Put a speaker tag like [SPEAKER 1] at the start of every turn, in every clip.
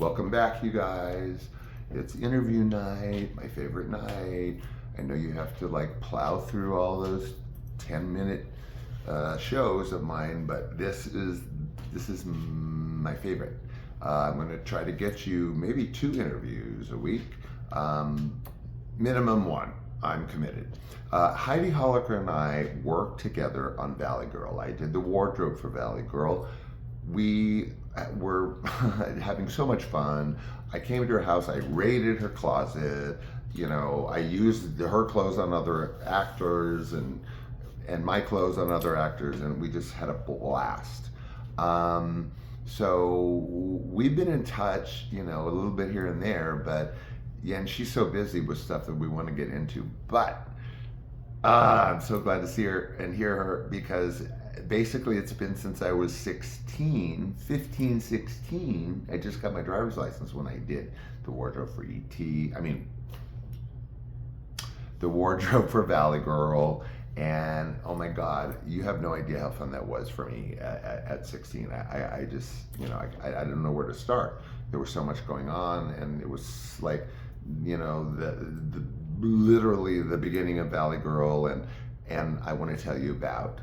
[SPEAKER 1] Welcome back, you guys. It's interview night, my favorite night. I know you have to like plow through all those 10-minute shows of mine, but this is my favorite. I'm going to try to get you maybe 2 interviews a week, minimum 1. I'm committed. Heidi Hollicker and I worked together on Valley Girl. I did the wardrobe for Valley Girl. We were having so much fun. I came to her house, I raided her closet, you know, I used her clothes on other actors and my clothes on other actors, and we just had a blast. So we've been in touch, you know, a little bit here and there, but yeah, and she's so busy with stuff that we want to get into. But I'm so glad to see her and hear her, because basically it's been since I was 16. I just got my driver's license when I did the wardrobe for the wardrobe for Valley Girl. And oh my God, you have no idea how fun that was for me at 16. I just, you know, I didn't know where to start. There was so much going on, and it was like, you know, the literally the beginning of Valley Girl, and I want to tell you about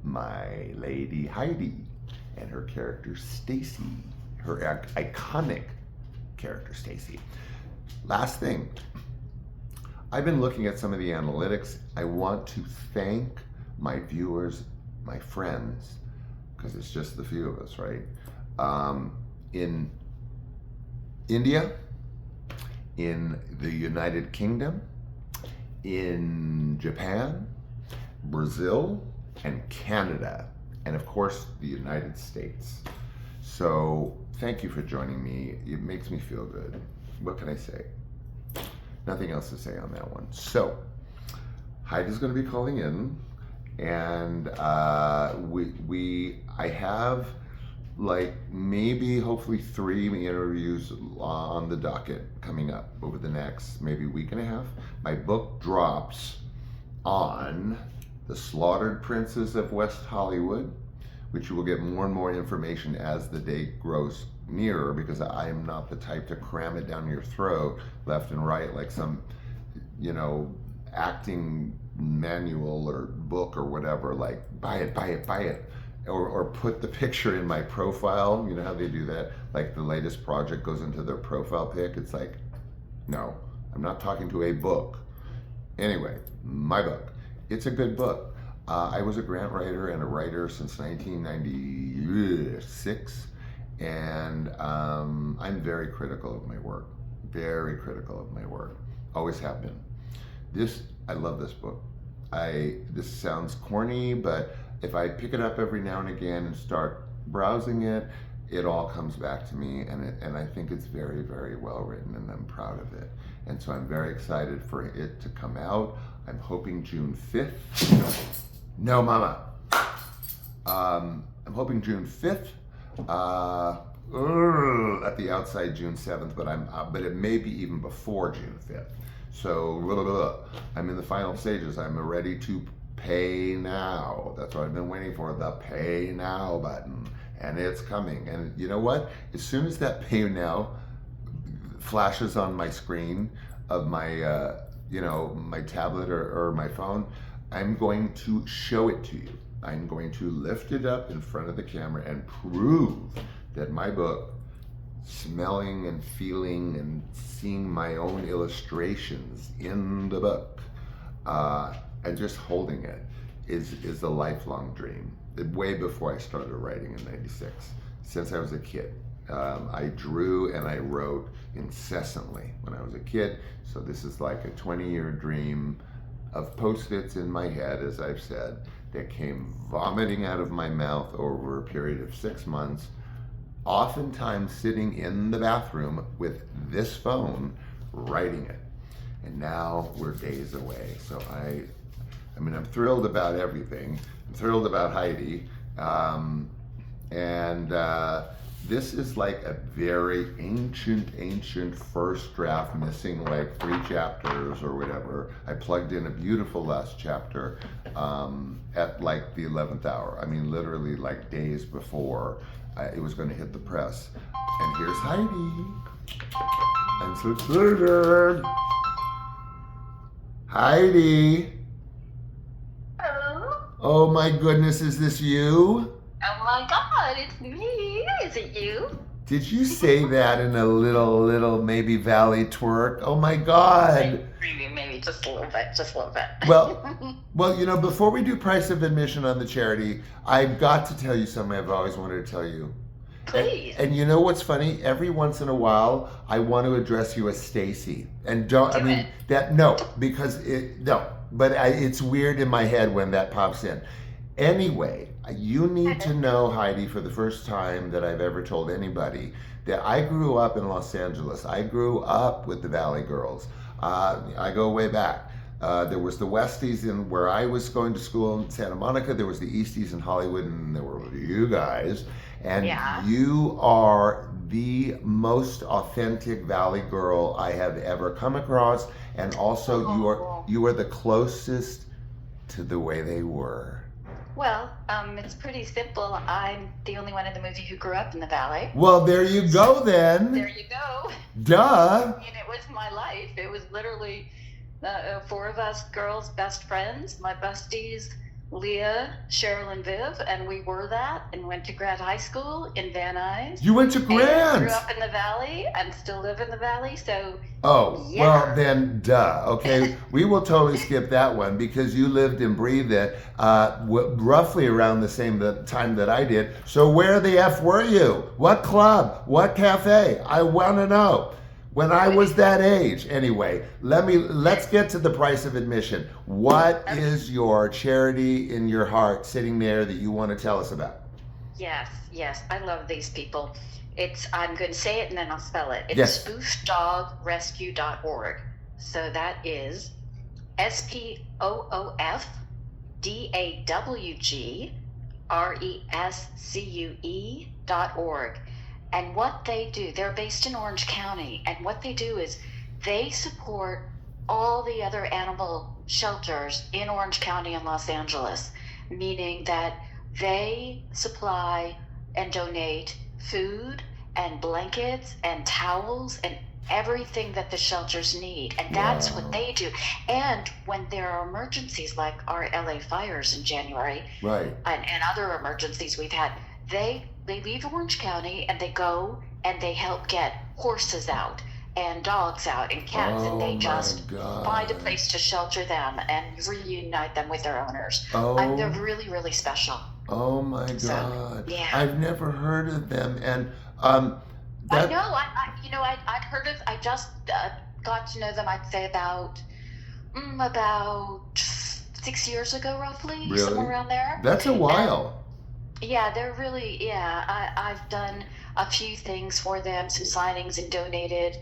[SPEAKER 1] my lady Heidi and her character Stacy, her iconic character Stacy. Last thing, I've been looking at some of the analytics. I want to thank my viewers, my friends, because it's just the few of us, right? In India, in the United Kingdom, in Japan, Brazil, and Canada, and of course the United States. So thank you for joining me. It makes me feel good. What can I say? Nothing else to say on that one. So Heidi's going to be calling in, and I have like maybe hopefully 3 interviews on the docket coming up over the next maybe week and a half. My book drops on The Slaughtered Princes of West Hollywood, which you will get more and more information as the date grows nearer, because I am not the type to cram it down your throat left and right like some, you know, acting manual or book or whatever, like buy it. Or put the picture in my profile. You know how they do that? Like the latest project goes into their profile pic. It's like, no, I'm not talking to a book. Anyway, my book. It's a good book. I was a grant writer and a writer since 1996. And I'm very critical of my work. Very critical of my work. Always have been. I love this book. This sounds corny, but if I pick it up every now and again and start browsing it, it all comes back to me, and I think it's very, very well written, and I'm proud of it. And so I'm very excited for it to come out. I'm hoping June 5th. No, mama. I'm hoping June 5th. At the outside June 7th, but it may be even before June 5th. So I'm in the final stages. I'm ready to pay now. That's what I've been waiting for, the pay now button, and it's coming. And you know what? As soon as that pay now flashes on my screen of my my tablet or my phone, I'm going to show it to you. I'm going to lift it up in front of the camera and prove that my book, smelling and feeling and seeing my own illustrations in the book, and just holding it is a lifelong dream. Way before I started writing in '96, since I was a kid. I drew and I wrote incessantly when I was a kid. So this is like a 20-year dream of Post-its in my head, as I've said, that came vomiting out of my mouth over a period of 6 months, oftentimes sitting in the bathroom with this phone, writing it. And now we're days away. So I'm thrilled about everything. I'm thrilled about Heidi. This is like a very ancient first draft, missing like 3 chapters or whatever. I plugged in a beautiful last chapter at like the 11th hour. I mean, literally like days before it was going to hit the press. And here's Heidi. I'm so excited. Heidi.
[SPEAKER 2] Hello?
[SPEAKER 1] Oh my goodness, is this you?
[SPEAKER 2] Oh my God, it's me. Is it you?
[SPEAKER 1] Did you say that in a little maybe valley twerk? Oh my God.
[SPEAKER 2] Maybe just a little bit, just a little bit.
[SPEAKER 1] Well, you know, before we do price of admission on the charity, I've got to tell you something I've always wanted to tell you.
[SPEAKER 2] Please.
[SPEAKER 1] And you know what's funny? Every once in a while, I want to address you as Stacy. And don't, I
[SPEAKER 2] Do
[SPEAKER 1] mean,
[SPEAKER 2] it.
[SPEAKER 1] that, no, because it's weird in my head when that pops in. Anyway, you need to know, Heidi, for the first time that I've ever told anybody, that I grew up in Los Angeles. I grew up with the Valley Girls. I go way back. There was the Westies in where I was going to school in Santa Monica. There was the Easties in Hollywood, and there were you guys. And
[SPEAKER 2] Yeah.
[SPEAKER 1] you are the most authentic Valley girl I have ever come across. And also,
[SPEAKER 2] Oh.
[SPEAKER 1] you are the closest to the way they were.
[SPEAKER 2] Well, it's pretty simple. I'm the only one in the movie who grew up in the Valley.
[SPEAKER 1] Well, there you go then.
[SPEAKER 2] There you go.
[SPEAKER 1] Duh.
[SPEAKER 2] And it was my life. It was literally four of us girls, best friends, my besties, Leah, Cheryl, and Viv, and we were that and went to grad high school in Van Nuys.
[SPEAKER 1] You went to
[SPEAKER 2] And
[SPEAKER 1] Grant.
[SPEAKER 2] grew up in the Valley and still live in the Valley, so
[SPEAKER 1] Oh,
[SPEAKER 2] yeah.
[SPEAKER 1] well then, duh. Okay, we will totally skip that one because you lived and breathed it roughly around the same time that I did. So where the F were you? What club? What cafe? I want to know. When I was that age. Anyway, let's get to the price of admission. What is your charity in your heart sitting there that you want to tell us about?
[SPEAKER 2] Yes, I love these people. I'm going to say it and then I'll spell it. It's
[SPEAKER 1] Yes.
[SPEAKER 2] spoofdogrescue.org. So that is SPOOFDAWGRESCUE.org. And what they do, they're based in Orange County, and what they do is they support all the other animal shelters in Orange County and Los Angeles, meaning that they supply and donate food and blankets and towels and everything that the shelters need. And that's
[SPEAKER 1] Wow.
[SPEAKER 2] what they do. And when there are emergencies like our LA fires in January,
[SPEAKER 1] Right.
[SPEAKER 2] and other emergencies we've had, they leave Orange County and they go and they help get horses out and dogs out and cats, and they just find a place to shelter them and reunite them with their owners. They're really, really special.
[SPEAKER 1] Oh my
[SPEAKER 2] So,
[SPEAKER 1] God.
[SPEAKER 2] yeah.
[SPEAKER 1] I've never heard of them. And
[SPEAKER 2] I know. I'd heard of. I just got to know them. I'd say about 6 years ago, roughly,
[SPEAKER 1] Really?
[SPEAKER 2] somewhere around there.
[SPEAKER 1] That's a while.
[SPEAKER 2] Yeah, they're really. Yeah, I've done a few things for them, some signings, and donated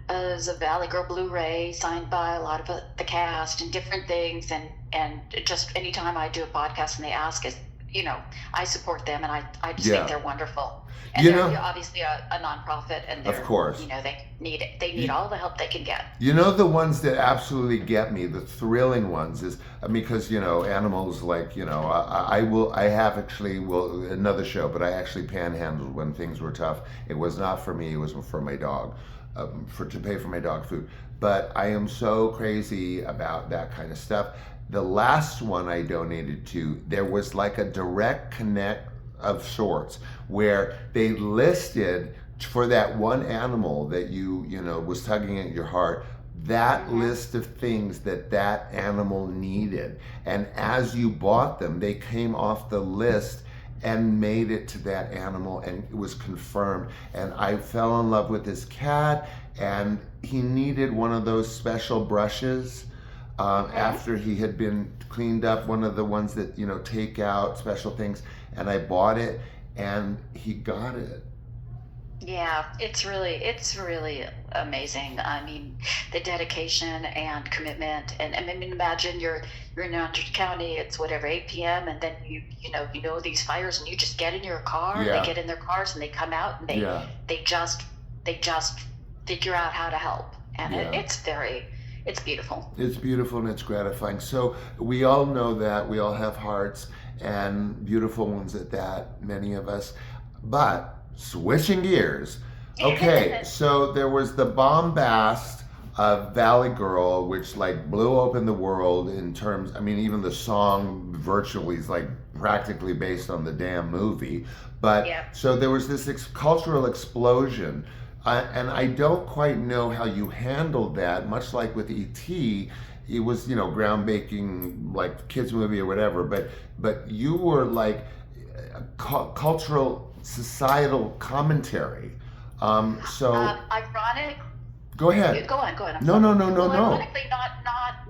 [SPEAKER 2] as a Valley Girl Blu-ray signed by a lot of the cast and different things. And just anytime I do a podcast and they ask us, I support them, and I just
[SPEAKER 1] Yeah.
[SPEAKER 2] think they're wonderful. And
[SPEAKER 1] You
[SPEAKER 2] they're
[SPEAKER 1] know-
[SPEAKER 2] obviously a nonprofit, and they're,
[SPEAKER 1] Of course.
[SPEAKER 2] they need all the help they can get.
[SPEAKER 1] You know, the ones that absolutely get me, the thrilling ones, is because animals like I have actually another show, but I actually panhandled when things were tough. It was not for me; it was for my dog, to pay for my dog food. But I am so crazy about that kind of stuff. The last one I donated to, there was like a direct connect of sorts where they listed for that one animal that was tugging at your heart, that list of things that animal needed. And as you bought them, they came off the list and made it to that animal, and it was confirmed. And I fell in love with this cat, and he needed one of those special brushes after he had been cleaned up, one of the ones that take out special things. And I bought it, and he got it.
[SPEAKER 2] Yeah, it's really amazing. I mean, the dedication and commitment, and I mean, imagine you're in Orange County. It's whatever 8 p.m. and then you know these fires, and you just get in your car.
[SPEAKER 1] Yeah.
[SPEAKER 2] They get in their cars and they come out, and they just figure out how to help, and
[SPEAKER 1] Yeah.
[SPEAKER 2] it's beautiful.
[SPEAKER 1] It's beautiful and it's gratifying. So we all know that we all have hearts, and beautiful ones at that, many of us. But switching gears, Okay, so there was the bombast of Valley Girl, which like blew open the world in terms. I mean, even the song virtually is like practically based on the damn movie. But
[SPEAKER 2] Yep.
[SPEAKER 1] so there was this cultural explosion, and I don't quite know how you handled that. Much like with E.T., it was groundbreaking, like kids movie or whatever. But you were like cultural societal commentary. So
[SPEAKER 2] Ironic.
[SPEAKER 1] go ahead.
[SPEAKER 2] Go on. I'm
[SPEAKER 1] No,
[SPEAKER 2] sorry.
[SPEAKER 1] no, no, no,
[SPEAKER 2] Well,
[SPEAKER 1] no.
[SPEAKER 2] ironically,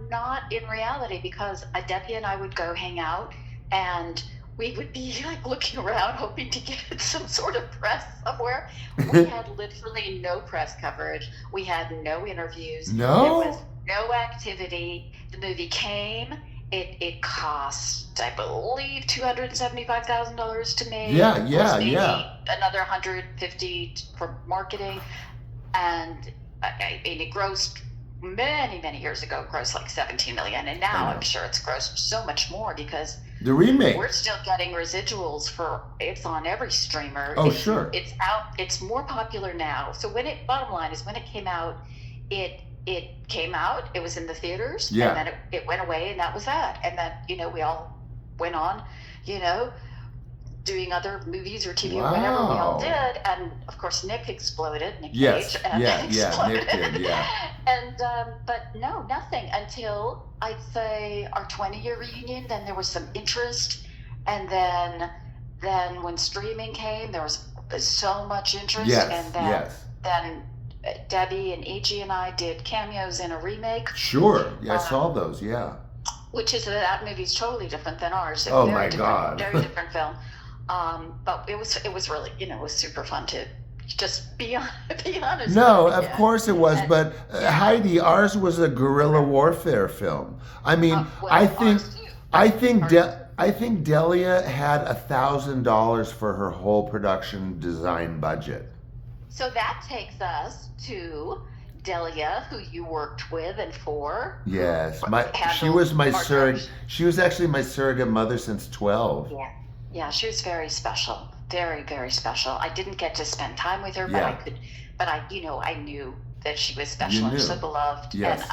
[SPEAKER 2] not in reality, because Debbie and I would go hang out, and we would be like looking around, hoping to get some sort of press somewhere. We had literally no press coverage. We had no interviews.
[SPEAKER 1] No?
[SPEAKER 2] There was no activity. The movie came. It cost, I believe, $275,000 to make.
[SPEAKER 1] Yeah,
[SPEAKER 2] Plus maybe
[SPEAKER 1] yeah.
[SPEAKER 2] another 150 for marketing, and I mean, it grossed many years ago. It grossed like 17 million, and now I'm sure it's grossed so much more because
[SPEAKER 1] The remake.
[SPEAKER 2] we're still getting residuals for it's on every streamer.
[SPEAKER 1] Oh, sure.
[SPEAKER 2] It's out. It's more popular now. So bottom line is when it came out, it came out. It was in the theaters,
[SPEAKER 1] Yeah.
[SPEAKER 2] and then it went away, and that was that. And then we all went on, doing other movies or TV or whatever we all
[SPEAKER 1] Wow.
[SPEAKER 2] did. And of course, Nick exploded. Nick
[SPEAKER 1] Yes.
[SPEAKER 2] Cage. And
[SPEAKER 1] Yeah.
[SPEAKER 2] exploded.
[SPEAKER 1] Nick did. Yeah.
[SPEAKER 2] And but no, nothing until I'd say our 20-year reunion. Then there was some interest, and then when streaming came, there was so much interest.
[SPEAKER 1] Yes.
[SPEAKER 2] And then Debbie and E.G. and I did cameos in a remake,
[SPEAKER 1] Sure. Yeah, I saw those. Yeah.
[SPEAKER 2] which is that movie's totally different than ours.
[SPEAKER 1] Oh,
[SPEAKER 2] Very
[SPEAKER 1] my
[SPEAKER 2] different,
[SPEAKER 1] God.
[SPEAKER 2] very different film. But it was really it was super fun to just be honest.
[SPEAKER 1] No,
[SPEAKER 2] with it,
[SPEAKER 1] of
[SPEAKER 2] yeah.
[SPEAKER 1] course it was.
[SPEAKER 2] And-
[SPEAKER 1] But
[SPEAKER 2] yeah.
[SPEAKER 1] Heidi, ours was a guerrilla warfare film. I mean,
[SPEAKER 2] Well,
[SPEAKER 1] I think.
[SPEAKER 2] ours too.
[SPEAKER 1] I think
[SPEAKER 2] Ours-
[SPEAKER 1] I think Delia had $1,000 for her whole production design budget.
[SPEAKER 2] So that takes us to Delia, who you worked with and for.
[SPEAKER 1] Yes, she
[SPEAKER 2] Handled
[SPEAKER 1] was my
[SPEAKER 2] our
[SPEAKER 1] surrogate.
[SPEAKER 2] jobs.
[SPEAKER 1] She was actually my surrogate mother since 12.
[SPEAKER 2] Yeah. Yeah, she was very special. Very special. I didn't get to spend time with her, but
[SPEAKER 1] Yeah.
[SPEAKER 2] I could. But I knew that she was special
[SPEAKER 1] You
[SPEAKER 2] and
[SPEAKER 1] knew.
[SPEAKER 2] so beloved.
[SPEAKER 1] Yes.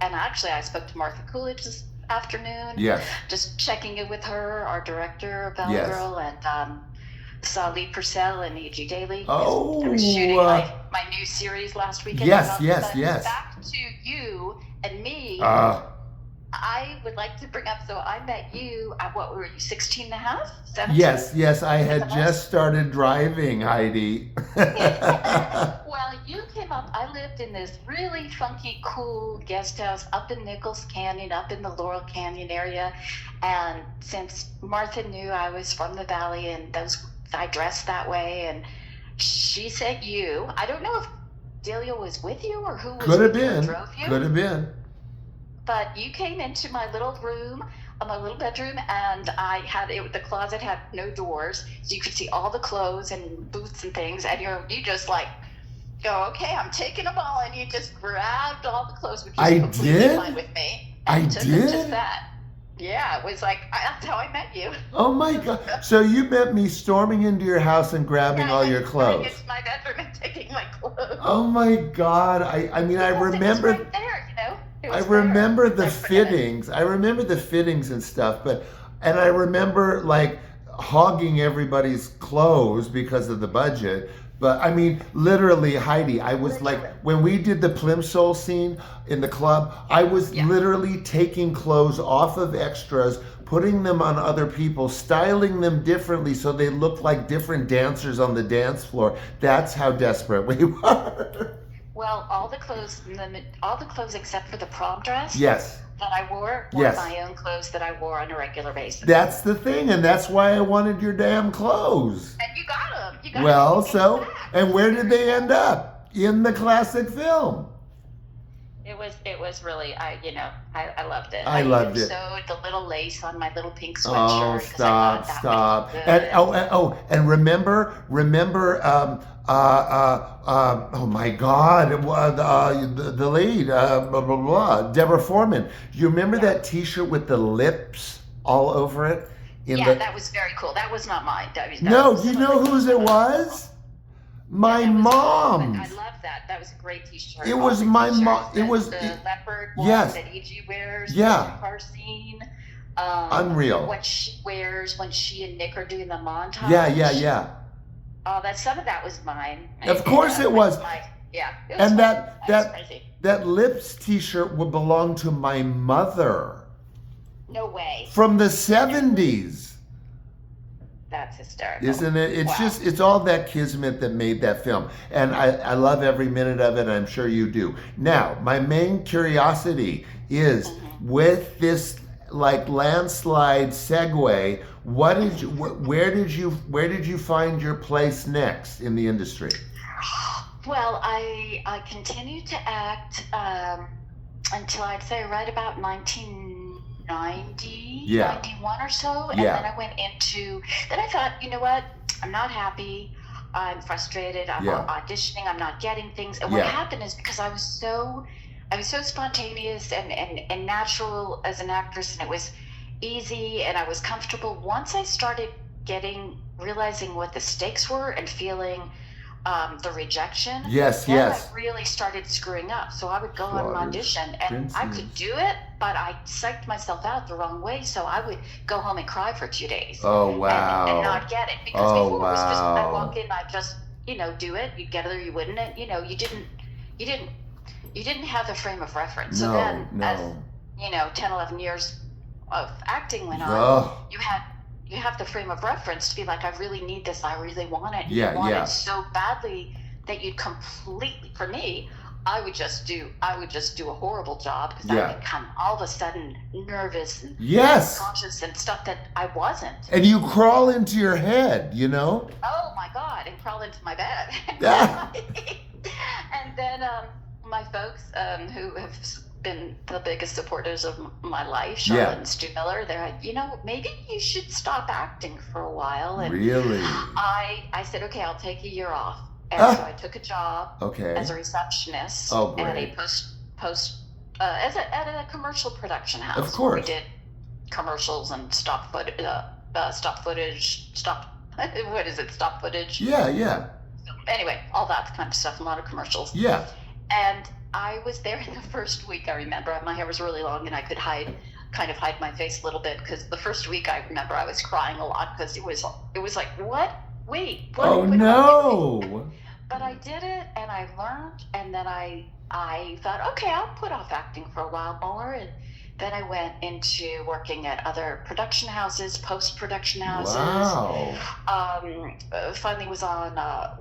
[SPEAKER 2] And actually, I spoke to Martha Coolidge this afternoon.
[SPEAKER 1] Yes.
[SPEAKER 2] Just checking in with her, our director of Valley
[SPEAKER 1] Yes.
[SPEAKER 2] Girl, and saw Lee Purcell and E.G. Daly.
[SPEAKER 1] Oh,
[SPEAKER 2] I was shooting my new series last weekend.
[SPEAKER 1] Yes,
[SPEAKER 2] But
[SPEAKER 1] yes.
[SPEAKER 2] Back to you and me. I would like to bring up, so I met you at, what were you, 16 and a half? 17?
[SPEAKER 1] yes. I had just started driving, Heidi.
[SPEAKER 2] Well, you came up, I lived in this really funky, cool guest house up in Nichols Canyon, up in the Laurel Canyon area. And since Martha knew I was from the Valley and I dressed that way, and she sent you. I don't know if Delia was with you or who was
[SPEAKER 1] Could have
[SPEAKER 2] with you or
[SPEAKER 1] been.
[SPEAKER 2] drove you.
[SPEAKER 1] Could have been.
[SPEAKER 2] But you came into my little room, my little bedroom, and the closet had no doors, so you could see all the clothes and boots and things, and you just like go, okay, I'm taking them all, and you just grabbed all the clothes, which is
[SPEAKER 1] I
[SPEAKER 2] completely
[SPEAKER 1] did?
[SPEAKER 2] fine with me.
[SPEAKER 1] I
[SPEAKER 2] And took them
[SPEAKER 1] did?
[SPEAKER 2] just that. Yeah, it was like that's how I met you.
[SPEAKER 1] Oh my God! So you met me storming into your house and grabbing all your clothes.
[SPEAKER 2] Going into my bedroom and taking my clothes.
[SPEAKER 1] Oh my God! I mean, I
[SPEAKER 2] Because it was
[SPEAKER 1] remember.
[SPEAKER 2] right there, It
[SPEAKER 1] I
[SPEAKER 2] was there.
[SPEAKER 1] remember the
[SPEAKER 2] I forget it.
[SPEAKER 1] fittings. I remember the fittings and stuff, and I remember like hogging everybody's clothes because of the budget. But I mean, literally, Heidi, I was like, when we did the Plimsoll scene in the club, I was literally taking clothes off of extras, putting them on other people, styling them differently so they looked like different dancers on the dance floor. That's how desperate we were.
[SPEAKER 2] Well, all the clothes except for the prom dress
[SPEAKER 1] Yes.
[SPEAKER 2] that I wore were
[SPEAKER 1] Yes.
[SPEAKER 2] my own clothes that I wore on a regular basis.
[SPEAKER 1] That's the thing, and that's why I wanted your damn clothes.
[SPEAKER 2] And you got them. You got
[SPEAKER 1] Well,
[SPEAKER 2] them.
[SPEAKER 1] so, and where did they end up? In the classic film.
[SPEAKER 2] It was really I loved it.
[SPEAKER 1] I loved it.
[SPEAKER 2] Sewed the little lace on my little pink sweatshirt.
[SPEAKER 1] Oh,
[SPEAKER 2] 'cause I thought that
[SPEAKER 1] stop.
[SPEAKER 2] would look
[SPEAKER 1] And
[SPEAKER 2] good.
[SPEAKER 1] and remember, oh my God, the lead, blah, blah, blah, Deborah Foreman. You remember that T-shirt with the lips all over it?
[SPEAKER 2] Yeah, that was very cool. That was not mine. That was
[SPEAKER 1] No, you
[SPEAKER 2] someone
[SPEAKER 1] know
[SPEAKER 2] like-
[SPEAKER 1] whose it was? My
[SPEAKER 2] That was
[SPEAKER 1] mom's.
[SPEAKER 2] I love that. That was a great T-shirt.
[SPEAKER 1] It
[SPEAKER 2] All
[SPEAKER 1] was
[SPEAKER 2] the
[SPEAKER 1] my
[SPEAKER 2] T-shirts,
[SPEAKER 1] mom. It
[SPEAKER 2] the,
[SPEAKER 1] was
[SPEAKER 2] the leopard one
[SPEAKER 1] yes.
[SPEAKER 2] that E.G. wears.
[SPEAKER 1] Yeah.
[SPEAKER 2] The car scene.
[SPEAKER 1] Unreal.
[SPEAKER 2] What she wears when she and Nick are doing the montage.
[SPEAKER 1] Yeah.
[SPEAKER 2] Oh, some of that was mine.
[SPEAKER 1] Of course it was.
[SPEAKER 2] Yeah. It was
[SPEAKER 1] And
[SPEAKER 2] mine. That was crazy.
[SPEAKER 1] that Lips T-shirt would belong to my mother.
[SPEAKER 2] No way.
[SPEAKER 1] From the 70s.
[SPEAKER 2] That's hysterical.
[SPEAKER 1] Isn't it? It's
[SPEAKER 2] Wow.
[SPEAKER 1] just, it's all that kismet that made that film. And I love every minute of it. I'm sure you do. Now, my main curiosity is with this like landslide segue, where did you find your place next in the industry?
[SPEAKER 2] Well, I continued to act until I'd say right about 1990, 91 or so. And then I went into, then I thought, you know what? I'm not happy. I'm frustrated. I'm auditioning. I'm not getting things. And what happened is because I was so spontaneous and natural as an actress, and it was easy and I was comfortable. Once I started realizing what the stakes were and feeling the rejection, I really started screwing up. So I would go on an audition and I could do it, but I psyched myself out the wrong way. So I would go home and cry for 2 days.
[SPEAKER 1] Oh, wow.
[SPEAKER 2] And not get it. Because before it was just, I walk in, I just, do it. You'd get it or you wouldn't. And, you didn't have the frame of reference. So then as, 10, 11 years of acting went on, you have the frame of reference to be like, I really need this. I really want it. You want it so badly that you'd completely, for me, I would just do a horrible job because I would become all of a sudden nervous and conscious and stuff that I wasn't.
[SPEAKER 1] And you crawl into your head,
[SPEAKER 2] Oh my God, and crawl into my bed. And then my folks who have been the biggest supporters of my life, Charlotte and Stu Miller, they're like, maybe you should stop acting for a while. And
[SPEAKER 1] really?
[SPEAKER 2] I said, okay, I'll take a year off. And so I took a job as a receptionist at a at a commercial production house.
[SPEAKER 1] Of course.
[SPEAKER 2] We did commercials and stop footage.
[SPEAKER 1] Yeah.
[SPEAKER 2] Anyway, all that kind of stuff, a lot of commercials.
[SPEAKER 1] Yeah.
[SPEAKER 2] And I was there in the first week. I remember my hair was really long and I could hide my face a little bit because the first week I remember I was crying a lot because it was like, what? Wait. What?
[SPEAKER 1] Oh, no.
[SPEAKER 2] But I did it and I learned, and then I thought, okay, I'll put off acting for a while more. And then I went into working at other production houses, post-production houses.
[SPEAKER 1] Wow.
[SPEAKER 2] Finally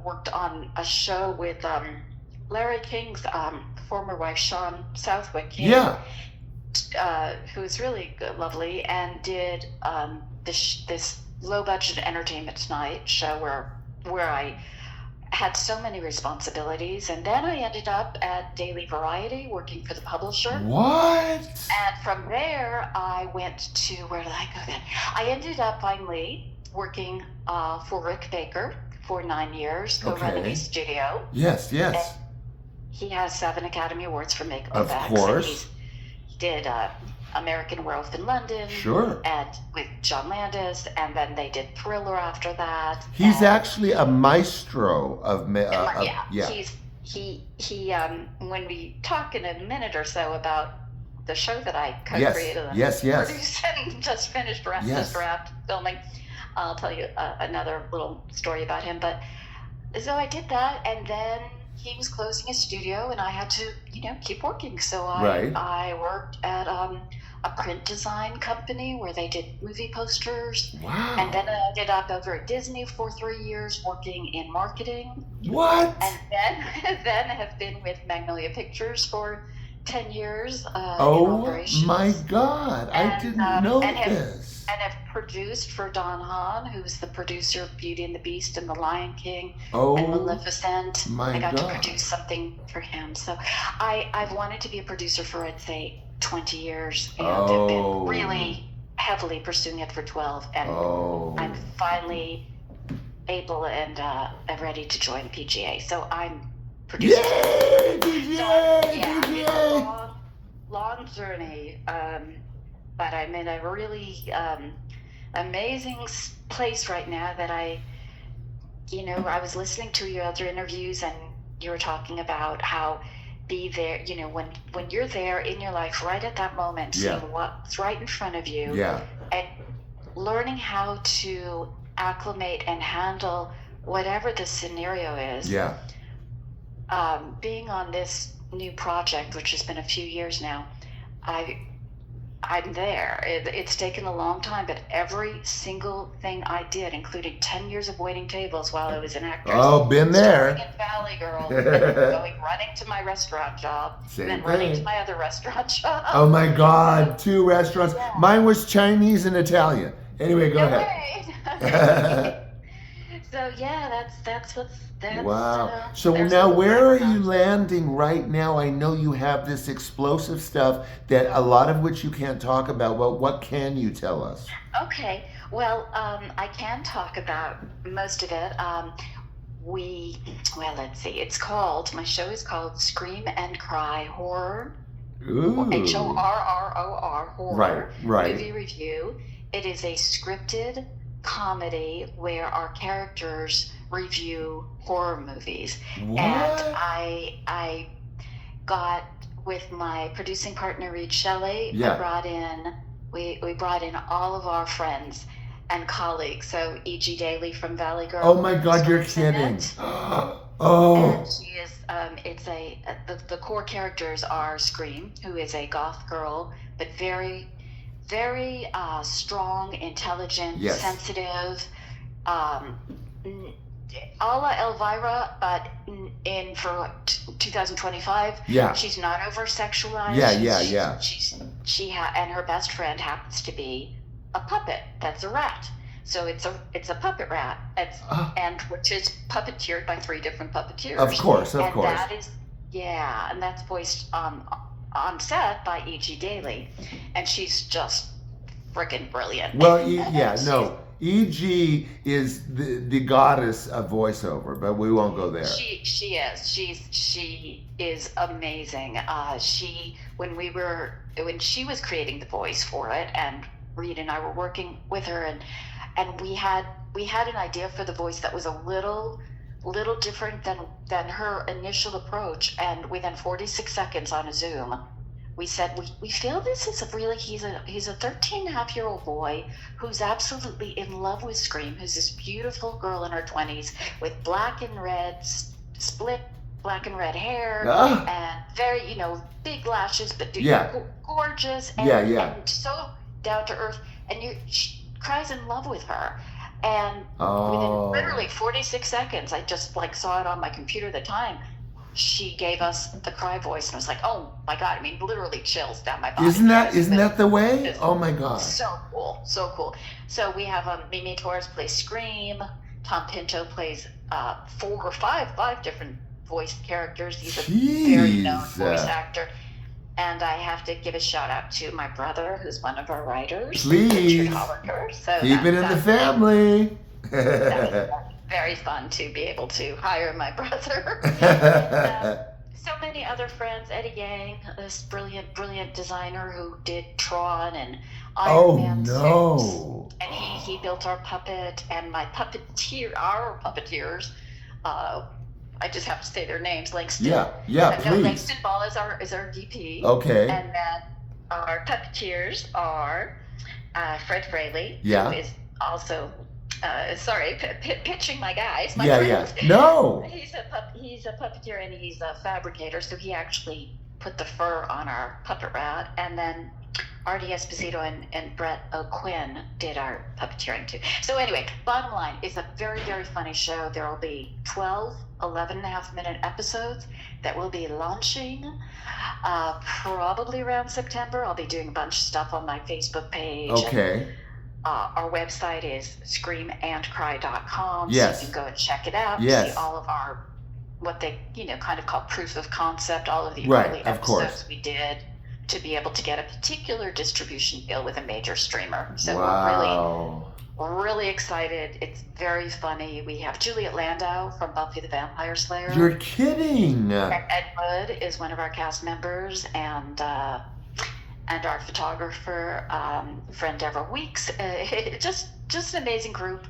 [SPEAKER 2] worked on a show with Larry King's former wife, Sean Southwick King, who's really good, lovely, and did this low-budget Entertainment Tonight show where I had so many responsibilities. And then I ended up at Daily Variety working for the publisher.
[SPEAKER 1] What?
[SPEAKER 2] And from there, I went to, where did I go then? I ended up finally working for Rick Baker for 9 years, co-running his studio.
[SPEAKER 1] Yes.
[SPEAKER 2] And he has 7 Academy Awards for makeup
[SPEAKER 1] of
[SPEAKER 2] effects.
[SPEAKER 1] Course.
[SPEAKER 2] He did American Werewolf in London.
[SPEAKER 1] Sure.
[SPEAKER 2] And with John Landis, and then they did Thriller after that.
[SPEAKER 1] He's actually a maestro of
[SPEAKER 2] He when we talk in a minute or so about the show that I co-created and produced and just finished wrapped filming, I'll tell you another little story about him. But so I did that, and then he was closing his studio, and I had to, keep working. So I worked at a print design company where they did movie posters.
[SPEAKER 1] Wow.
[SPEAKER 2] And then I ended up over at Disney for 3 years working in marketing.
[SPEAKER 1] What?
[SPEAKER 2] And then have been with Magnolia Pictures for 10 years in
[SPEAKER 1] Oh
[SPEAKER 2] operations.
[SPEAKER 1] my God, I didn't know this.
[SPEAKER 2] And have produced for Don Hahn, who's the producer of Beauty and the Beast and The Lion King and Maleficent. I got to produce something for him. So I've wanted to be a producer for, I'd say, 20 years, and have been really heavily pursuing it for 12. And I'm finally able and ready to join PGA. So I'm producing.
[SPEAKER 1] Yay, PGA!
[SPEAKER 2] It's a long journey. But I'm in a really amazing place right now that I was listening to your other interviews, and you were talking about how be there, when you're there in your life right at that moment,
[SPEAKER 1] Yeah.
[SPEAKER 2] seeing what's right in front of you,
[SPEAKER 1] Yeah.
[SPEAKER 2] and learning how to acclimate and handle whatever the scenario is.
[SPEAKER 1] Yeah.
[SPEAKER 2] Being on this new project, which has been a few years now, I'm there. It's taken a long time, but every single thing I did, including 10 years of waiting tables while I was an actress.
[SPEAKER 1] Oh, been there.
[SPEAKER 2] Starting in Valley Girl, and then running to my restaurant job,
[SPEAKER 1] Same
[SPEAKER 2] and then running
[SPEAKER 1] thing.
[SPEAKER 2] to my other restaurant job.
[SPEAKER 1] Oh my God, 2 restaurants.
[SPEAKER 2] Yeah.
[SPEAKER 1] Mine was Chinese and Italian. Anyway, go
[SPEAKER 2] No
[SPEAKER 1] ahead.
[SPEAKER 2] way. So yeah, that's
[SPEAKER 1] Wow. So
[SPEAKER 2] there's
[SPEAKER 1] now,
[SPEAKER 2] a
[SPEAKER 1] where are you
[SPEAKER 2] background.
[SPEAKER 1] landing right now? I know you have this explosive stuff that a lot of which you can't talk about. Well, what can you tell us?
[SPEAKER 2] Okay, well, I can talk about most of it. Let's see. My show is called Scream and Cry Horror,
[SPEAKER 1] Ooh.
[SPEAKER 2] HORROR, Horror
[SPEAKER 1] Right.
[SPEAKER 2] Movie Review. It is a scripted comedy where our characters review horror movies.
[SPEAKER 1] What?
[SPEAKER 2] And I got with my producing partner Reed Shelley.
[SPEAKER 1] Yeah.
[SPEAKER 2] We brought in all of our friends and colleagues. So E.G. Daly from Valley Girl.
[SPEAKER 1] Oh my God, you're
[SPEAKER 2] stars in
[SPEAKER 1] kidding.
[SPEAKER 2] it.
[SPEAKER 1] Oh.
[SPEAKER 2] And she is. The core characters are Scream, who is a goth girl, but very, very strong, intelligent,
[SPEAKER 1] Yes.
[SPEAKER 2] sensitive. A la Elvira, but for 2025,
[SPEAKER 1] Yeah.
[SPEAKER 2] she's not over sexualized.
[SPEAKER 1] Yeah.
[SPEAKER 2] And her best friend happens to be a puppet. That's a rat. So it's a puppet rat. And which is puppeteered by 3 different puppeteers.
[SPEAKER 1] Of course.
[SPEAKER 2] And that's voiced on set by E.G. Daly, and she's just freaking brilliant.
[SPEAKER 1] Well, E.G. is the goddess of voiceover, but we won't go there.
[SPEAKER 2] She is. She is amazing. When she was creating the voice for it, and Reed and I were working with her, and we had an idea for the voice that was a little different than her initial approach, and within 46 seconds on a Zoom, we said, we feel this is he's a 13-and-a-half-year-old boy who's absolutely in love with Scream, who's this beautiful girl in her 20s with black and red, split black and red hair, and very, big lashes, but gorgeous, and so down to earth, and she cries in love with her. And within literally 46 seconds, I just saw it on my computer at the time. She gave us the cry voice, and I was like, "Oh my God!" I mean, literally chills down my body.
[SPEAKER 1] Isn't that the way? Oh my God!
[SPEAKER 2] So cool. So we have Mimi Torres plays Scream. Tom Pinto plays 4 or 5 different voice characters. He's a very known voice actor. And I have to give a shout out to my brother, who's one of our writers,
[SPEAKER 1] Please.
[SPEAKER 2] HEIDI HOLICKER. So
[SPEAKER 1] keep it in the family.
[SPEAKER 2] That was very fun to be able to hire my brother. And, so many other friends, Eddie Yang, this brilliant designer who did Tron and Iron Man suits. And he built our puppet, and our puppeteers, I just have to say their names, Langston.
[SPEAKER 1] Yeah, please.
[SPEAKER 2] Langston Ball is our DP.
[SPEAKER 1] Okay.
[SPEAKER 2] And then our puppeteers are Fred Fraley,
[SPEAKER 1] Yeah.
[SPEAKER 2] who is also pitching my guys.
[SPEAKER 1] No.
[SPEAKER 2] He's a puppeteer, and he's a fabricator, so he actually put the fur on our puppet rat. And then Artie Esposito and Brett O'Quinn did our puppeteering too. So anyway, bottom line, it's a very, very funny show. There will be 12 11.5-minute episodes that will be launching probably around September. I'll be doing a bunch of stuff on my Facebook page.
[SPEAKER 1] Okay.
[SPEAKER 2] Our website is screamandcry.com.
[SPEAKER 1] Yes.
[SPEAKER 2] So you can go and check it out.
[SPEAKER 1] Yes.
[SPEAKER 2] See all of our, what they kind of call proof of concept, all of the
[SPEAKER 1] Right,
[SPEAKER 2] early
[SPEAKER 1] of
[SPEAKER 2] episodes
[SPEAKER 1] course.
[SPEAKER 2] we did to be able to get a particular distribution deal with a major streamer. So
[SPEAKER 1] wow.
[SPEAKER 2] we're really excited. It's very funny. We have Juliet Landau from Buffy the Vampire Slayer.
[SPEAKER 1] You're kidding.
[SPEAKER 2] Ed Wood is one of our cast members, and our photographer, friend Deborah Weeks. Just an amazing group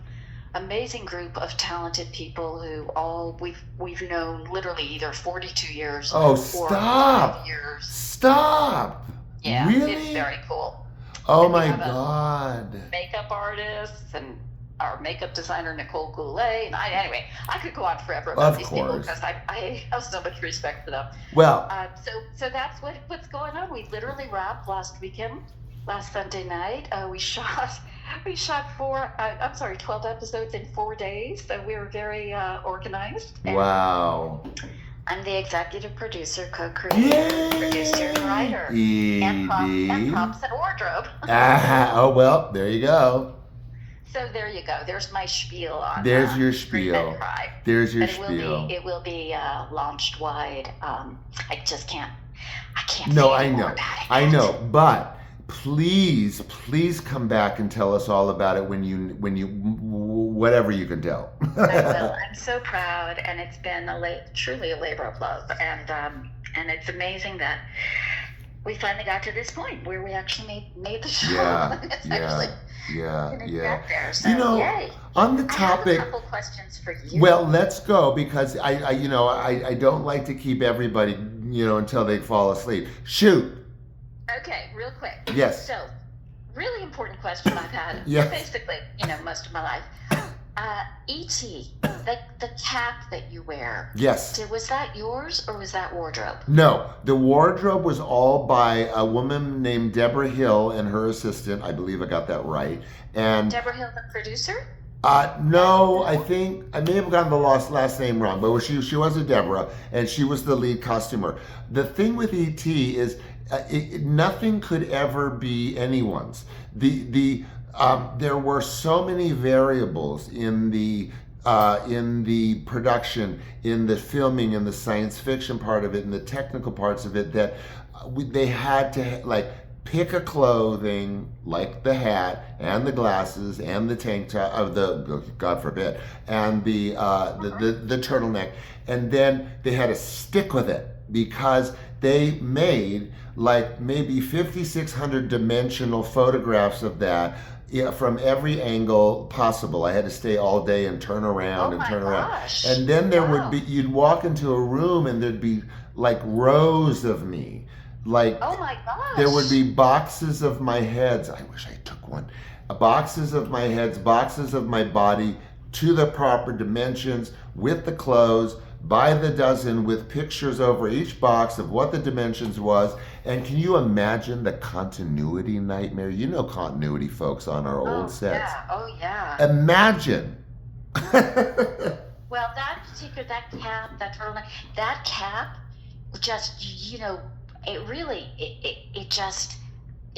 [SPEAKER 2] amazing group of talented people who all we've known literally either 42 years
[SPEAKER 1] Oh,
[SPEAKER 2] or
[SPEAKER 1] stop.
[SPEAKER 2] 5 years.
[SPEAKER 1] Stop.
[SPEAKER 2] Yeah,
[SPEAKER 1] Really?
[SPEAKER 2] it's very cool.
[SPEAKER 1] Oh
[SPEAKER 2] And we
[SPEAKER 1] my
[SPEAKER 2] have
[SPEAKER 1] God.
[SPEAKER 2] makeup artists and our makeup designer Nicole Goulet, and anyway, I could go on forever about
[SPEAKER 1] Of
[SPEAKER 2] these people
[SPEAKER 1] course.
[SPEAKER 2] because I have so much respect for them.
[SPEAKER 1] Well,
[SPEAKER 2] So that's what's going on. We literally wrapped last Sunday night. We shot 12 episodes in 4 days. So we were very organized. And
[SPEAKER 1] wow.
[SPEAKER 2] I'm the executive producer, co-creator, producer, and writer, and props and wardrobe.
[SPEAKER 1] Oh well, there you go.
[SPEAKER 2] So there you go. There's my spiel on.
[SPEAKER 1] There's your
[SPEAKER 2] Scream
[SPEAKER 1] spiel.
[SPEAKER 2] and Cry.
[SPEAKER 1] There's your
[SPEAKER 2] But
[SPEAKER 1] spiel.
[SPEAKER 2] It will be launched wide. I just can't. I can't.
[SPEAKER 1] No,
[SPEAKER 2] say
[SPEAKER 1] I
[SPEAKER 2] any more
[SPEAKER 1] know.
[SPEAKER 2] about it
[SPEAKER 1] I
[SPEAKER 2] yet.
[SPEAKER 1] know. But please come back and tell us all about it when you whatever you can tell.
[SPEAKER 2] I will. I'm so proud, and it's been truly a labor of love, and it's amazing that we finally got to this point where we actually made the show.
[SPEAKER 1] Yeah,
[SPEAKER 2] It's
[SPEAKER 1] yeah,
[SPEAKER 2] actually
[SPEAKER 1] yeah,
[SPEAKER 2] gonna
[SPEAKER 1] yeah.
[SPEAKER 2] get there. So,
[SPEAKER 1] You know,
[SPEAKER 2] yay.
[SPEAKER 1] on the
[SPEAKER 2] I
[SPEAKER 1] topic.
[SPEAKER 2] have a couple questions for you.
[SPEAKER 1] Well, let's go because I don't like to keep everybody until they fall asleep. Shoot.
[SPEAKER 2] Okay, real quick.
[SPEAKER 1] Yes.
[SPEAKER 2] So, really important question I've had
[SPEAKER 1] Yes.
[SPEAKER 2] basically, most of my life. E.T., the cap that you wear.
[SPEAKER 1] Yes.
[SPEAKER 2] Was that yours or was that wardrobe?
[SPEAKER 1] No, the wardrobe was all by a woman named Deborah Hill and her assistant. I believe I got that right. And
[SPEAKER 2] Deborah Hill, the producer?
[SPEAKER 1] no, I think I may have gotten the last name wrong, but she was a Deborah, and she was the lead costumer. The thing with E.T. is nothing could ever be anyone's. There were so many variables in the production, in the filming, in the science fiction part of it, and the technical parts of it that they had to pick a clothing like the hat and the glasses and the tank top of God forbid, and the turtleneck, and then they had to stick with it because they made maybe 5,600 dimensional photographs of that. Yeah, from every angle possible. I had to stay all day and turn around and turn around. And then there would be, you'd walk into a room and there'd be rows of me.
[SPEAKER 2] Oh my gosh.
[SPEAKER 1] There would be boxes of my heads. I wish I took one. Boxes of my heads, boxes of my body to the proper dimensions with the clothes by the dozen with pictures over each box of what the dimensions was. And can you imagine the continuity nightmare? Continuity folks on our old sets.
[SPEAKER 2] Yeah. Oh yeah.
[SPEAKER 1] Imagine.
[SPEAKER 2] Well, that cap, that turtleneck, that cap, just it really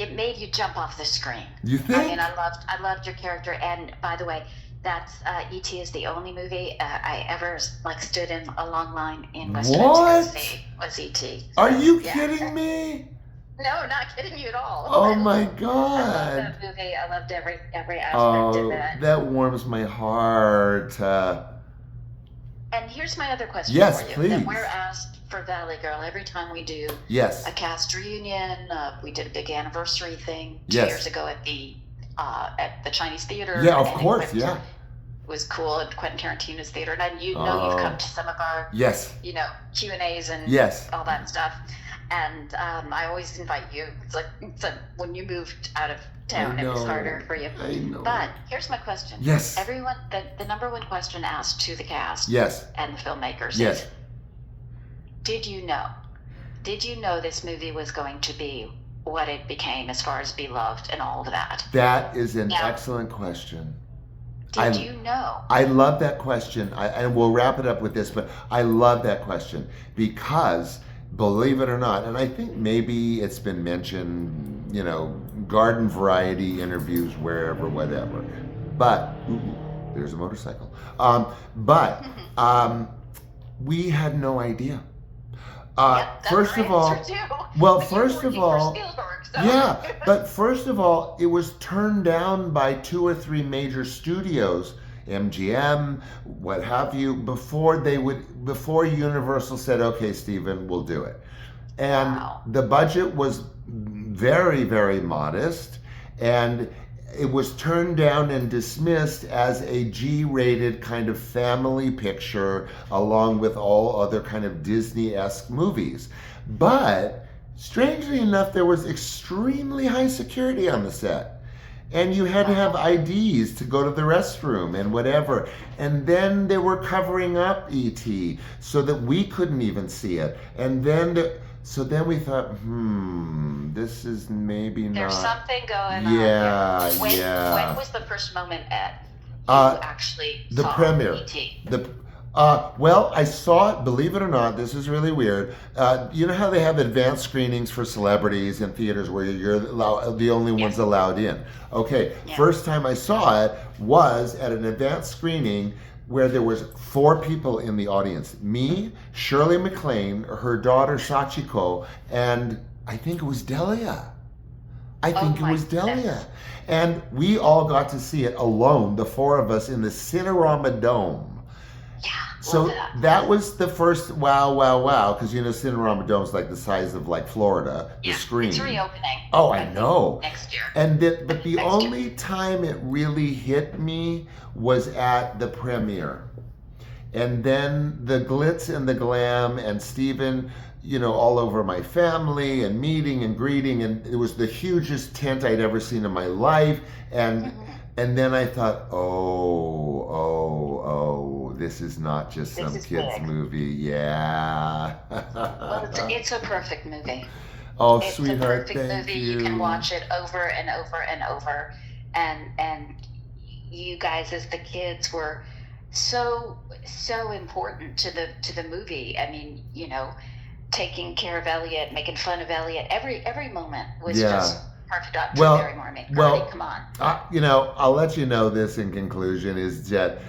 [SPEAKER 2] it made you jump off the screen.
[SPEAKER 1] You think?
[SPEAKER 2] I mean, I loved your character, and by the way, that's E.T. is the only movie I ever stood in a long line in Western Tennessee was E.T.
[SPEAKER 1] Are you kidding me?
[SPEAKER 2] No, not kidding you at all.
[SPEAKER 1] Oh my
[SPEAKER 2] I
[SPEAKER 1] God!
[SPEAKER 2] love that movie. I loved every aspect of it.
[SPEAKER 1] That warms my heart.
[SPEAKER 2] And here's my other question
[SPEAKER 1] Yes,
[SPEAKER 2] for you.
[SPEAKER 1] please.
[SPEAKER 2] That we're asked for Valley Girl every time we do a cast reunion. We did a big anniversary thing 2 years ago at the Chinese Theater.
[SPEAKER 1] Yeah, of course,
[SPEAKER 2] It was cool at Quentin Tarantino's theater, and you've come to some of our Q&As and all that stuff. And I always invite you. It's when you moved out of town, it was harder for you.
[SPEAKER 1] I know.
[SPEAKER 2] But here's my question.
[SPEAKER 1] Yes.
[SPEAKER 2] Everyone, the number one question asked to the cast and the filmmakers is, did you know this movie was going to be what it became as far as beloved and all of that?
[SPEAKER 1] That is an excellent question.
[SPEAKER 2] Did you know?
[SPEAKER 1] I love that question. And we'll wrap it up with this, but I love that question because, believe it or not, and I think maybe it's been mentioned, garden variety interviews, wherever, whatever. But, there's a motorcycle. We had no idea. First of all, but first of all, it was turned down by 2 or 3 major studios, MGM, what have you, before Universal said, okay, Steven, we'll do it. And the budget was very, very modest. And it was turned down and dismissed as a G-rated kind of family picture along with all other kind of Disney-esque movies. But strangely enough, there was extremely high security on the set. And you had to have IDs to go to the restroom and whatever. And then they were covering up E.T. so that we couldn't even see it. And then, so then we thought, this is maybe
[SPEAKER 2] There's
[SPEAKER 1] not.
[SPEAKER 2] something going on.
[SPEAKER 1] Yeah,
[SPEAKER 2] When
[SPEAKER 1] yeah.
[SPEAKER 2] when was the first moment at you actually
[SPEAKER 1] The
[SPEAKER 2] saw
[SPEAKER 1] premiere.
[SPEAKER 2] E.T.?
[SPEAKER 1] Well, I saw it, believe it or not, this is really weird. You know how they have advanced screenings for celebrities in theaters where you're the only ones allowed in? Okay,
[SPEAKER 2] Yeah.
[SPEAKER 1] first time I saw it was at an advanced screening where there was 4 people in the audience. Me, Shirley MacLaine, her daughter Sachiko, and I think it was Delia. I think it was Delia. And we all got to see it alone, the 4 of us in the Cinerama Dome.
[SPEAKER 2] Yeah.
[SPEAKER 1] So
[SPEAKER 2] love
[SPEAKER 1] that was the first wow, because you know Cinerama Dome's like the size of like Florida, the screen.
[SPEAKER 2] It's reopening.
[SPEAKER 1] Oh, I know.
[SPEAKER 2] Next year.
[SPEAKER 1] And but the
[SPEAKER 2] Next
[SPEAKER 1] only time it really hit me was at the premiere. And then the glitz and the glam and Steven, you know, all over my family and meeting and greeting, and it was the hugest tent I'd ever seen in my life. And then I thought, oh, this is not just some
[SPEAKER 2] is
[SPEAKER 1] kid's
[SPEAKER 2] big.
[SPEAKER 1] movie. Yeah.
[SPEAKER 2] Well, it's a perfect movie.
[SPEAKER 1] Oh,
[SPEAKER 2] It's
[SPEAKER 1] sweetheart,
[SPEAKER 2] a perfect
[SPEAKER 1] thank
[SPEAKER 2] movie. You can watch it over and over and over. And you guys as the kids were so important to the movie. I mean, you know, taking care of Elliot, making fun of Elliot. Every moment was just perfect. Drew Barrymore, Carly, come on.
[SPEAKER 1] You know, I'll let you know this in conclusion is that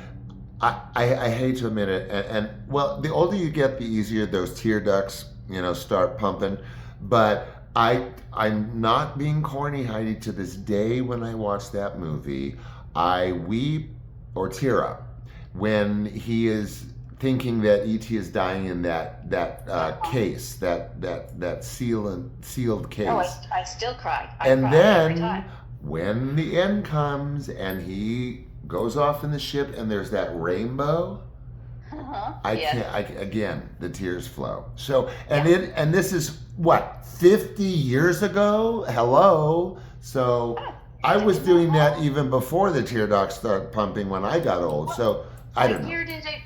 [SPEAKER 1] I hate to admit it, and well, the older you get, the easier those tear ducts, you know, start pumping. But I'm not being corny, Heidi. To this day, when I watch that movie, I weep or tear up when he is thinking that E.T. is dying in that case, that sealed case.
[SPEAKER 2] Oh, I still cry. I
[SPEAKER 1] And
[SPEAKER 2] cry every
[SPEAKER 1] then
[SPEAKER 2] time.
[SPEAKER 1] when the end comes and he goes off in the ship and there's that rainbow, again, the tears flow. So, and this is what, 50 years ago? Hello. So I was doing that even before the tear ducts started pumping when I got old. So I don't know.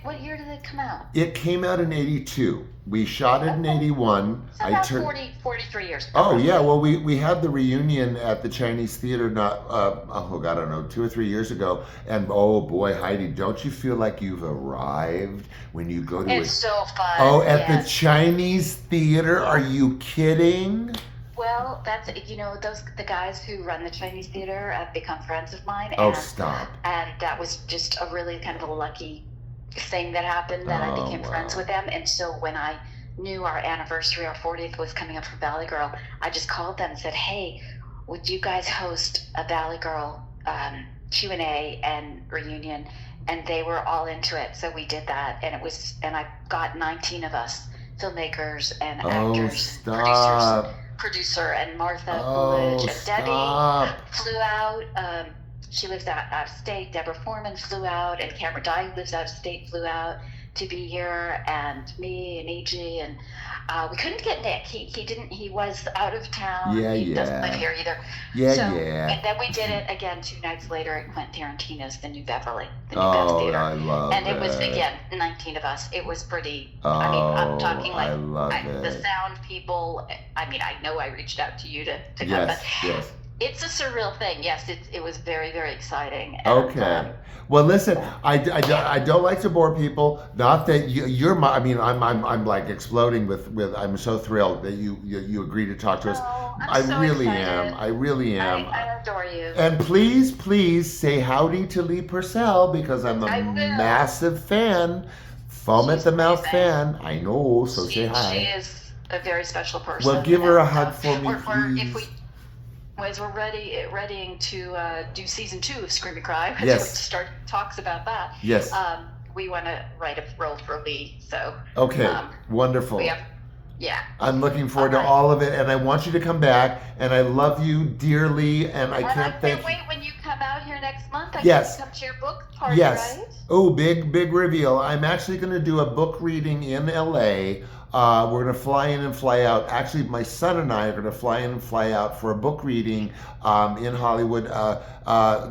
[SPEAKER 2] What year did it come out?
[SPEAKER 1] It came out in 82. We shot it in 81.
[SPEAKER 2] So about 43 years ago.
[SPEAKER 1] Oh yeah, well we had the reunion at the Chinese theater not oh God, I don't know, 2 or 3 years ago, and oh boy, Heidi, don't you feel like you've arrived when you go to
[SPEAKER 2] It's so fun.
[SPEAKER 1] Oh, at the Chinese theater? Are you kidding?
[SPEAKER 2] Well, that's, you know, the guys who run the Chinese theater have become friends of mine.
[SPEAKER 1] Oh, stop.
[SPEAKER 2] And that was just a really kind of a lucky thing that happened, that I became friends with them. And so when I knew our anniversary, our 40th was coming up for Valley Girl, I just called them and said, hey, would you guys host a Valley Girl Q&A and reunion? And they were all into it. So we did that, and I got 19 of us, filmmakers and actors and producers. Producer and Martha Coolidge and Debbie flew out. She lives out of state. Deborah Foreman flew out, and Cameron Dye, who lives out of state, flew out to be here, and me and E.G. and we couldn't get Nick. He was out of town. He doesn't live here either. And then we did it again 2 nights later at Quentin Tarantino's The New Beverly, the New Bev Theater.
[SPEAKER 1] I love
[SPEAKER 2] and it was, again, 19 of us. It was pretty, I mean, I'm talking like the sound people. I mean, I know I reached out to you to come, but it's a surreal thing. Yes, it was very, very exciting. And,
[SPEAKER 1] well, listen, I don't like to bore people. Not that you're my. I mean, I'm like exploding with. I'm so thrilled that you agreed to talk to us.
[SPEAKER 2] I really
[SPEAKER 1] am. I really am.
[SPEAKER 2] I adore you.
[SPEAKER 1] And please say howdy to Lee Purcell, because I'm a massive fan. Foam at the mouth fan. I know. So say hi.
[SPEAKER 2] She is a very special person.
[SPEAKER 1] Well, give her a hug for me, please.
[SPEAKER 2] As we're readying to do season 2 of Scream and Cry, to start talks about that.
[SPEAKER 1] Yes.
[SPEAKER 2] We want to write a role for Lee, so.
[SPEAKER 1] Wonderful.
[SPEAKER 2] Yeah.
[SPEAKER 1] I'm looking forward to all of it, and I want you to come back, and I love you dearly, and I can't
[SPEAKER 2] wait when you come next month. I
[SPEAKER 1] Yes.
[SPEAKER 2] can come to your book party,
[SPEAKER 1] Yes.
[SPEAKER 2] right?
[SPEAKER 1] Oh, big reveal. I'm actually going to do a book reading in LA. We're going to fly in and fly out. Actually, my son and I are going to fly in and fly out for a book reading in Hollywood,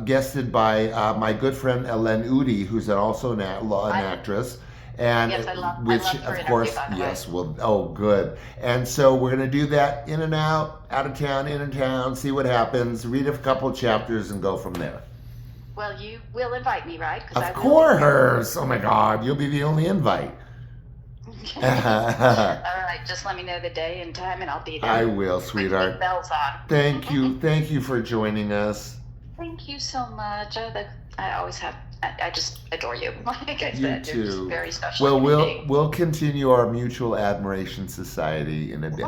[SPEAKER 1] guested by my good friend Ellen Udy, who's also an actress. And
[SPEAKER 2] Yes, I love
[SPEAKER 1] which,
[SPEAKER 2] her
[SPEAKER 1] of
[SPEAKER 2] interview,
[SPEAKER 1] course,
[SPEAKER 2] by the way.
[SPEAKER 1] yes, well, oh, good. And so we're going to do that in and out of town, in and town, see what happens, read a couple of chapters, and go from there.
[SPEAKER 2] Well, you will invite me, right? 'Cause I
[SPEAKER 1] Of
[SPEAKER 2] will
[SPEAKER 1] course. Oh my God, you'll be the only invite.
[SPEAKER 2] All right, just let me know the day and time, and I'll be there.
[SPEAKER 1] I will, sweetheart.
[SPEAKER 2] With bells on.
[SPEAKER 1] Thank you for joining us.
[SPEAKER 2] Thank you so much. I always have. I just adore you. Like I
[SPEAKER 1] You
[SPEAKER 2] said, you're just
[SPEAKER 1] too.
[SPEAKER 2] very special.
[SPEAKER 1] Well,
[SPEAKER 2] human being.
[SPEAKER 1] we'll continue our mutual admiration society in a bit.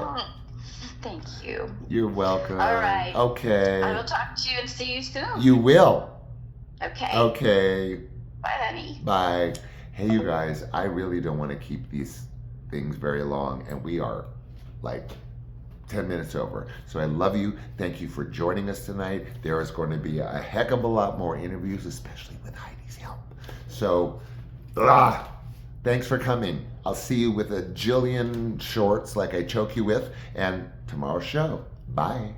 [SPEAKER 2] Thank you.
[SPEAKER 1] You're welcome.
[SPEAKER 2] All right.
[SPEAKER 1] Okay.
[SPEAKER 2] I will talk to you and see you soon.
[SPEAKER 1] You will.
[SPEAKER 2] Okay.
[SPEAKER 1] Okay.
[SPEAKER 2] Bye, honey.
[SPEAKER 1] Bye. Hey, you guys, I really don't want to keep these things very long, and we are like 10 minutes over. So I love you. Thank you for joining us tonight. There is going to be a heck of a lot more interviews, especially with Heidi's help. So, thanks for coming. I'll see you with a jillion shorts like I choke you with, and tomorrow's show. Bye.